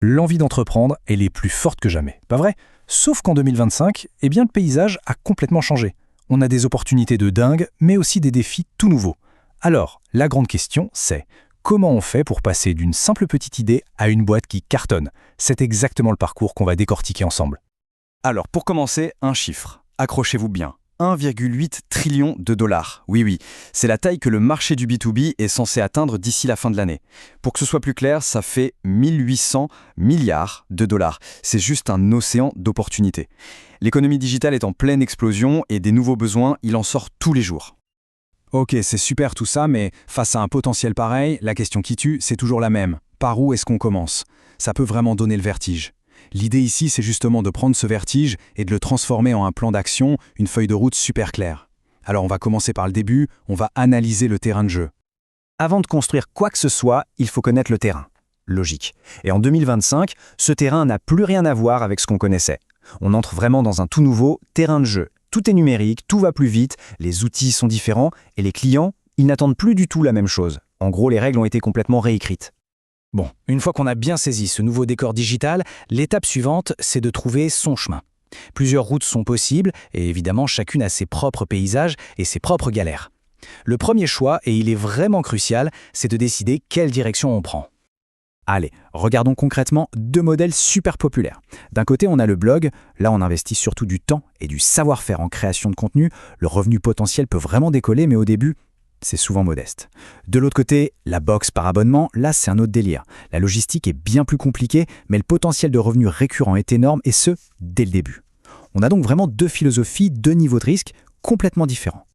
L'envie d'entreprendre, elle est plus forte que jamais, pas vrai? Sauf qu'en 2025, le paysage a complètement changé. On a des opportunités de dingue, mais aussi des défis tout nouveaux. Alors, la grande question, c'est comment on fait pour passer d'une simple petite idée à une boîte qui cartonne? C'est exactement le parcours qu'on va décortiquer ensemble. Alors, pour commencer, un chiffre. Accrochez-vous bien. 1,8 trillion de dollars. Oui, oui, c'est la taille que le marché du B2B est censé atteindre d'ici la fin de l'année. Pour que ce soit plus clair, ça fait 1800 milliards de dollars. C'est juste un océan d'opportunités. L'économie digitale est en pleine explosion et des nouveaux besoins, il en sort tous les jours. Ok, c'est super tout ça, mais face à un potentiel pareil, la question qui tue, c'est toujours la même. Par où est-ce qu'on commence? Ça peut vraiment donner le vertige. L'idée ici, c'est justement de prendre ce vertige et de le transformer en un plan d'action, une feuille de route super claire. Alors on va commencer par le début, on va analyser le terrain de jeu. Avant de construire quoi que ce soit, il faut connaître le terrain. Logique. Et en 2025, ce terrain n'a plus rien à voir avec ce qu'on connaissait. On entre vraiment dans un tout nouveau terrain de jeu. Tout est numérique, tout va plus vite, les outils sont différents et les clients, ils n'attendent plus du tout la même chose. En gros, les règles ont été complètement réécrites. Bon, une fois qu'on a bien saisi ce nouveau décor digital, l'étape suivante, c'est de trouver son chemin. Plusieurs routes sont possibles, et évidemment chacune a ses propres paysages et ses propres galères. Le premier choix, et il est vraiment crucial, c'est de décider quelle direction on prend. Allez, regardons concrètement deux modèles super populaires. D'un côté, on a le blog, là on investit surtout du temps et du savoir-faire en création de contenu. Le revenu potentiel peut vraiment décoller, mais au début, c'est souvent modeste. De l'autre côté, la box par abonnement, là c'est un autre délire. La logistique est bien plus compliquée, mais le potentiel de revenus récurrents est énorme, et ce, dès le début. On a donc vraiment deux philosophies, deux niveaux de risque complètement différents.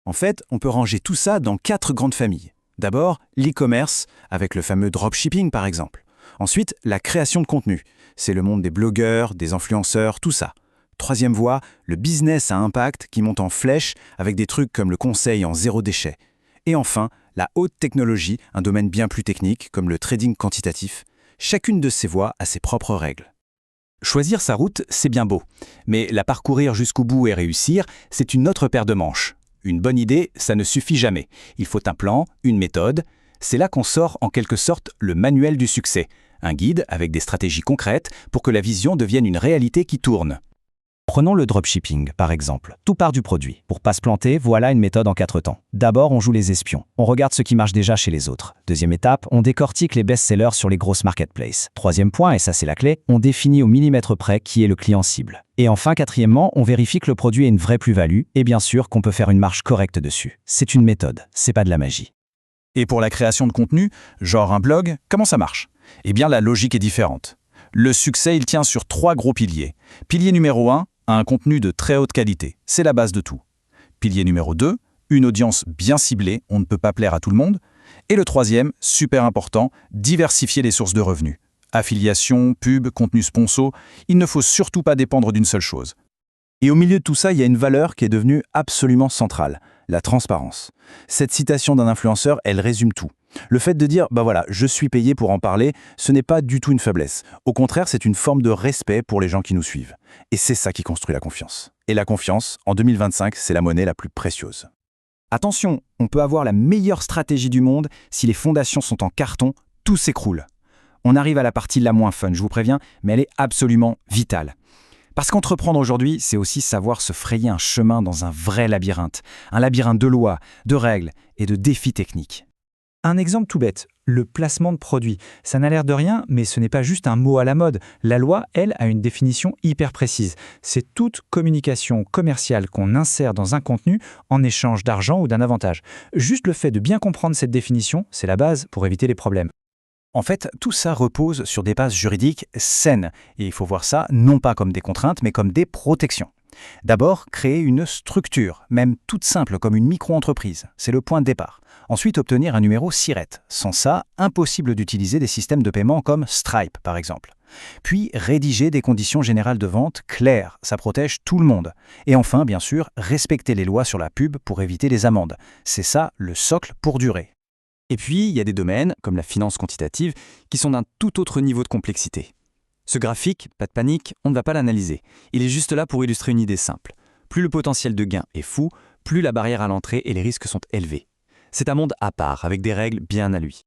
En fait, on peut ranger tout ça dans 4 grandes familles. D'abord, l'e-commerce, avec le fameux dropshipping par exemple. Ensuite, la création de contenu. C'est le monde des blogueurs, des influenceurs, tout ça. Troisième voie, le business à impact qui monte en flèche avec des trucs comme le conseil en zéro déchet. Et enfin, la haute technologie, un domaine bien plus technique comme le trading quantitatif. Chacune de ces voies a ses propres règles. Choisir sa route, c'est bien beau. Mais la parcourir jusqu'au bout et réussir, c'est une autre paire de manches. Une bonne idée, ça ne suffit jamais. Il faut un plan, une méthode. C'est là qu'on sort en quelque sorte le manuel du succès. Un guide avec des stratégies concrètes pour que la vision devienne une réalité qui tourne. Prenons le dropshipping, par exemple. Tout part du produit. Pour pas se planter, voilà une méthode en 4 temps. D'abord, on joue les espions. On regarde ce qui marche déjà chez les autres. Deuxième étape, on décortique les best-sellers sur les grosses marketplaces. Troisième point, et ça c'est la clé, on définit au millimètre près qui est le client cible. Et enfin, quatrièmement, on vérifie que le produit a une vraie plus-value et bien sûr qu'on peut faire une marge correcte dessus. C'est une méthode, c'est pas de la magie. Et pour la création de contenu, genre un blog, comment ça marche? Eh bien, la logique est différente. Le succès, il tient sur 3 gros piliers. Pilier numéro 1, un contenu de très haute qualité. C'est la base de tout. Pilier numéro 2, une audience bien ciblée, on ne peut pas plaire à tout le monde. Et le troisième, super important, diversifier les sources de revenus. Affiliation, pub, contenu sponsor, il ne faut surtout pas dépendre d'une seule chose. Et au milieu de tout ça, il y a une valeur qui est devenue absolument centrale, la transparence. Cette citation d'un influenceur, elle résume tout. Le fait de dire « bah voilà, je suis payé pour en parler », ce n'est pas du tout une faiblesse. Au contraire, c'est une forme de respect pour les gens qui nous suivent. Et c'est ça qui construit la confiance. Et la confiance, en 2025, c'est la monnaie la plus précieuse. Attention, on peut avoir la meilleure stratégie du monde, si les fondations sont en carton, tout s'écroule. On arrive à la partie la moins fun, je vous préviens, mais elle est absolument vitale. Parce qu'entreprendre aujourd'hui, c'est aussi savoir se frayer un chemin dans un vrai labyrinthe. Un labyrinthe de lois, de règles et de défis techniques. Un exemple tout bête, le placement de produit. Ça n'a l'air de rien, mais ce n'est pas juste un mot à la mode. La loi, elle, a une définition hyper précise. C'est toute communication commerciale qu'on insère dans un contenu en échange d'argent ou d'un avantage. Juste le fait de bien comprendre cette définition, c'est la base pour éviter les problèmes. En fait, tout ça repose sur des bases juridiques saines. Et il faut voir ça non pas comme des contraintes, mais comme des protections. D'abord, créer une structure, même toute simple comme une micro-entreprise. C'est le point de départ. Ensuite, obtenir un numéro SIRET. Sans ça, impossible d'utiliser des systèmes de paiement comme Stripe, par exemple. Puis, rédiger des conditions générales de vente claires. Ça protège tout le monde. Et enfin, bien sûr, respecter les lois sur la pub pour éviter les amendes. C'est ça, le socle pour durer. Et puis, il y a des domaines, comme la finance quantitative, qui sont d'un tout autre niveau de complexité. Ce graphique, pas de panique, on ne va pas l'analyser. Il est juste là pour illustrer une idée simple. Plus le potentiel de gain est fou, plus la barrière à l'entrée et les risques sont élevés. C'est un monde à part, avec des règles bien à lui.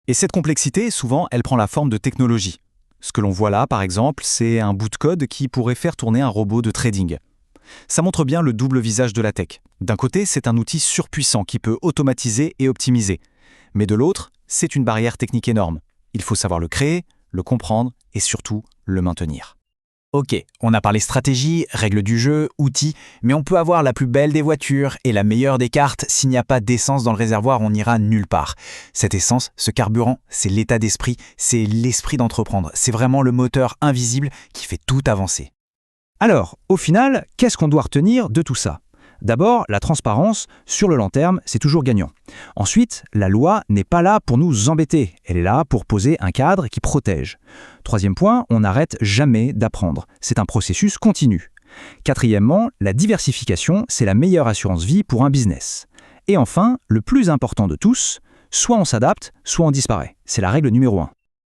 Et cette complexité, souvent, elle prend la forme de technologie. Ce que l'on voit là, par exemple, c'est un bout de code qui pourrait faire tourner un robot de trading. Ça montre bien le double visage de la tech. D'un côté, c'est un outil surpuissant qui peut automatiser et optimiser. Mais de l'autre, c'est une barrière technique énorme. Il faut savoir le créer, le comprendre et surtout le maintenir. Ok, on a parlé stratégie, règles du jeu, outils, mais on peut avoir la plus belle des voitures et la meilleure des cartes. S'il n'y a pas d'essence dans le réservoir, on n'ira nulle part. Cette essence, ce carburant, c'est l'état d'esprit, c'est l'esprit d'entreprendre. C'est vraiment le moteur invisible qui fait tout avancer. Alors, au final, qu'est-ce qu'on doit retenir de tout ça ? D'abord, la transparence, sur le long terme, c'est toujours gagnant. Ensuite, la loi n'est pas là pour nous embêter, elle est là pour poser un cadre qui protège. Troisième point, on n'arrête jamais d'apprendre. C'est un processus continu. Quatrièmement, la diversification, c'est la meilleure assurance vie pour un business. Et enfin, le plus important de tous, soit on s'adapte, soit on disparaît. C'est la règle numéro 1.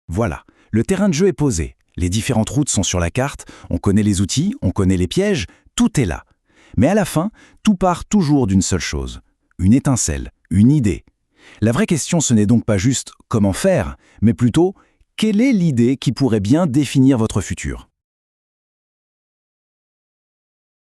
Voilà, le terrain de jeu est posé. Les différentes routes sont sur la carte, on connaît les outils, on connaît les pièges, tout est là. Mais à la fin, tout part toujours d'une seule chose, une étincelle, une idée. La vraie question, ce n'est donc pas juste comment faire, mais plutôt quelle est l'idée qui pourrait bien définir votre futur.